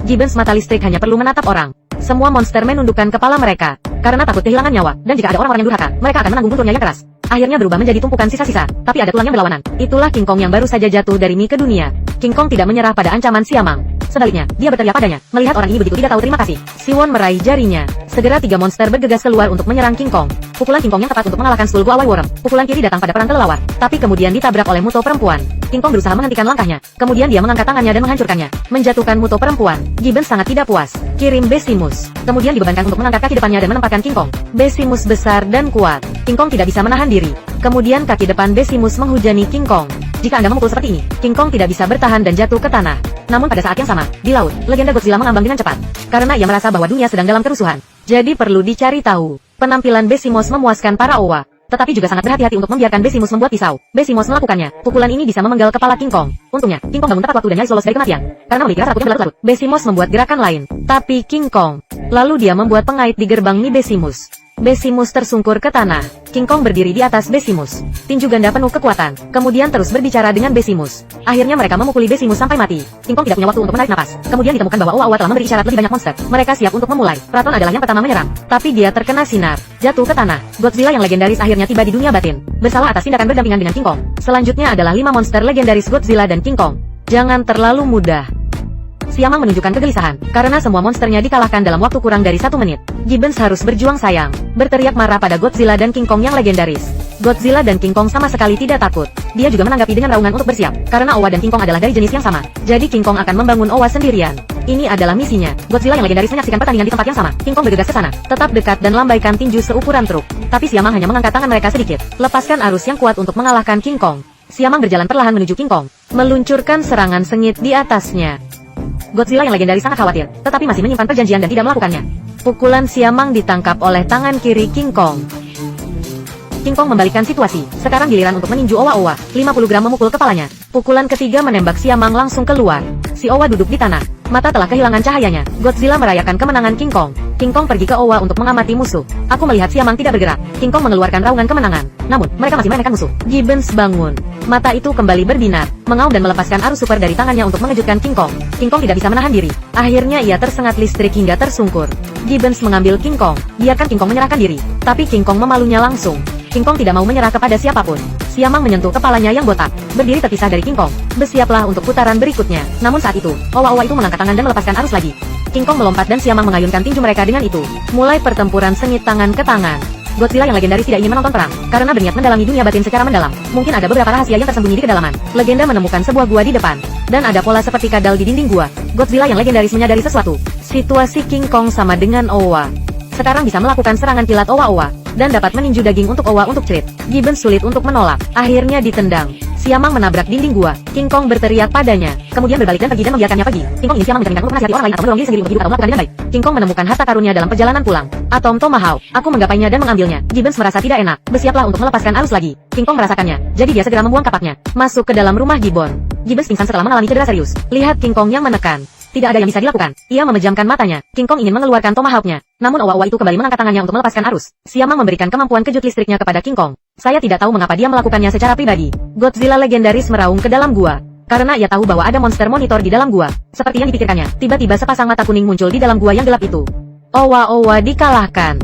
Gibbons mata listrik hanya perlu menatap orang. Semua monster menundukkan kepala mereka, karena takut kehilangan nyawa, dan jika ada orang-orang yang durhaka, mereka akan menanggung gunturnya yang keras. Akhirnya berubah menjadi tumpukan sisa-sisa, tapi ada tulang yang berlawanan. Itulah King Kong yang baru saja jatuh dari mie ke dunia. King Kong tidak menyerah pada ancaman Siamang. Sebaliknya, dia berteriak padanya. Melihat orang ini begitu tidak tahu terima kasih, Siwon meraih jarinya. Segera 3 monster bergegas keluar untuk menyerang King Kong. Pukulan King Kong yang tepat untuk mengalahkan Skull Goawai Worm. Pukulan kiri datang pada perang kelelawar, tapi kemudian ditabrak oleh Muto perempuan. King Kong berusaha menghentikan langkahnya. Kemudian dia mengangkat tangannya dan menghancurkannya, menjatuhkan Muto perempuan. Gibbons sangat tidak puas. Kirim Besimus. Kemudian dibebankan untuk mengangkat kaki depannya dan menempatkan King Kong. Besimus besar dan kuat. King Kong tidak bisa menahan diri. Kemudian kaki depan Besimus menghujani King Kong. Jika Anda memukul seperti ini, King Kong tidak bisa bertahan dan jatuh ke tanah. Namun pada saat yang sama, di laut, legenda Godzilla mengambang dengan cepat. Karena ia merasa bahwa dunia sedang dalam kerusuhan. Jadi perlu dicari tahu. Penampilan Besimus memuaskan para owa. Tetapi juga sangat berhati-hati untuk membiarkan Besimus membuat pisau. Besimus melakukannya. Pukulan ini bisa memenggal kepala King Kong. Untungnya, King Kong bangun tepat waktu dan nyaris lolos dari kematian. Karena memiliki rasa takut yang berlarut-larut, Besimus membuat gerakan lain. Tapi King Kong. Lalu dia membuat pengait di gerbang mie Besimus. Besimus tersungkur ke tanah. King Kong berdiri di atas Besimus. Tinju ganda penuh kekuatan. Kemudian terus berbicara dengan Besimus. Akhirnya mereka memukuli Besimus sampai mati. King Kong tidak punya waktu untuk menarik napas. Kemudian ditemukan bahwa Owa-Owa telah memberi isyarat lebih banyak monster. Mereka siap untuk memulai. Raton adalah yang pertama menyerang. Tapi dia terkena sinar. Jatuh ke tanah. Godzilla yang legendaris akhirnya tiba di dunia batin. Bersalah atas tindakan berdampingan dengan King Kong. Selanjutnya adalah 5 monster legendaris Godzilla dan King Kong. Jangan terlalu mudah. Siamang menunjukkan kegelisahan, karena semua monsternya dikalahkan dalam waktu kurang dari 1 menit. Gibbons harus berjuang sayang, berteriak marah pada Godzilla dan King Kong yang legendaris. Godzilla dan King Kong sama sekali tidak takut. Dia juga menanggapi dengan raungan untuk bersiap, karena Owa dan King Kong adalah dari jenis yang sama. Jadi King Kong akan membangun Owa sendirian. Ini adalah misinya. Godzilla yang legendaris menyaksikan pertandingan di tempat yang sama. King Kong bergegas ke sana, tetap dekat dan lambaikan tinju seukuran truk. Tapi Siamang hanya mengangkat tangan mereka sedikit. Lepaskan arus yang kuat untuk mengalahkan King Kong. Siamang berjalan perlahan menuju King Kong, meluncurkan serangan sengit di atasnya. Godzilla yang legendaris sangat khawatir, tetapi masih menyimpan perjanjian dan tidak melakukannya. Pukulan Siamang ditangkap oleh tangan kiri King Kong. King Kong membalikkan situasi. Sekarang giliran untuk meninju Owa-Owa. 50 gram memukul kepalanya. Pukulan ketiga menembak Siamang langsung keluar. Si Owa duduk di tanah. Mata telah kehilangan cahayanya. Godzilla merayakan kemenangan King Kong. King Kong pergi ke Owa untuk mengamati musuh. Aku melihat Siamang tidak bergerak. King Kong mengeluarkan raungan kemenangan. Namun, mereka masih meremehkan musuh. Gibbons bangun. Mata itu kembali berbinar. Mengaum dan melepaskan arus super dari tangannya untuk mengejutkan King Kong. King Kong tidak bisa menahan diri. Akhirnya ia tersengat listrik hingga tersungkur. Gibbons mengambil King Kong. Biarkan King Kong menyerahkan diri. Tapi King Kong memalunya langsung. King Kong tidak mau menyerah kepada siapapun. Siamang menyentuh kepalanya yang botak. Berdiri terpisah dari King Kong. Bersiaplah untuk putaran berikutnya. Namun saat itu, Owa-Owa itu mengangkat tangan dan melepaskan arus lagi. King Kong melompat dan Siamang mengayunkan tinju mereka dengan itu. Mulai pertempuran sengit tangan ke tangan. Godzilla yang legendaris tidak ingin menonton perang, karena berniat mendalami dunia batin secara mendalam. Mungkin ada beberapa rahasia yang tersembunyi di kedalaman. Legenda menemukan sebuah gua di depan. Dan ada pola seperti kadal di dinding gua. Godzilla yang legendaris menyadari sesuatu. Situasi King Kong sama dengan Owa. Sekarang bisa melakukan serangan kilat Owa-Owa. Dan dapat meninju daging untuk Owa untuk cerit. Gibbons sulit untuk menolak. Akhirnya ditendang. Siamang menabrak dinding gua. King Kong berteriak padanya. Kemudian berbalik dan pergi dan membiarkannya pergi. King Kong ingin Siamang mencerminkan untuk menasihati orang lain atau mendorong diri sendiri untuk hidup atau melakukan dengan baik. King Kong menemukan harta karunnya dalam perjalanan pulang. Atom Tomahawk. Aku menggapainya dan mengambilnya. Gibbons merasa tidak enak. Bersiaplah untuk melepaskan arus lagi. King Kong merasakannya. Jadi dia segera membuang kapaknya. Masuk ke dalam rumah Gibbon. Gibbons pingsan setelah mengalami cedera serius. Lihat King Kong yang menekan. Tidak ada yang bisa dilakukan. Ia memejamkan matanya. King Kong ingin mengeluarkan Tomahawk-nya. Namun Owa-Owa itu kembali mengangkat tangannya untuk melepaskan arus. Siamang memberikan kemampuan kejut listriknya kepada King Kong. Saya tidak tahu mengapa dia melakukannya secara pribadi. Godzilla legendaris meraung ke dalam gua. Karena ia tahu bahwa ada monster monitor di dalam gua. Seperti yang dipikirkannya, tiba-tiba sepasang mata kuning muncul di dalam gua yang gelap itu. Owa-Owa dikalahkan.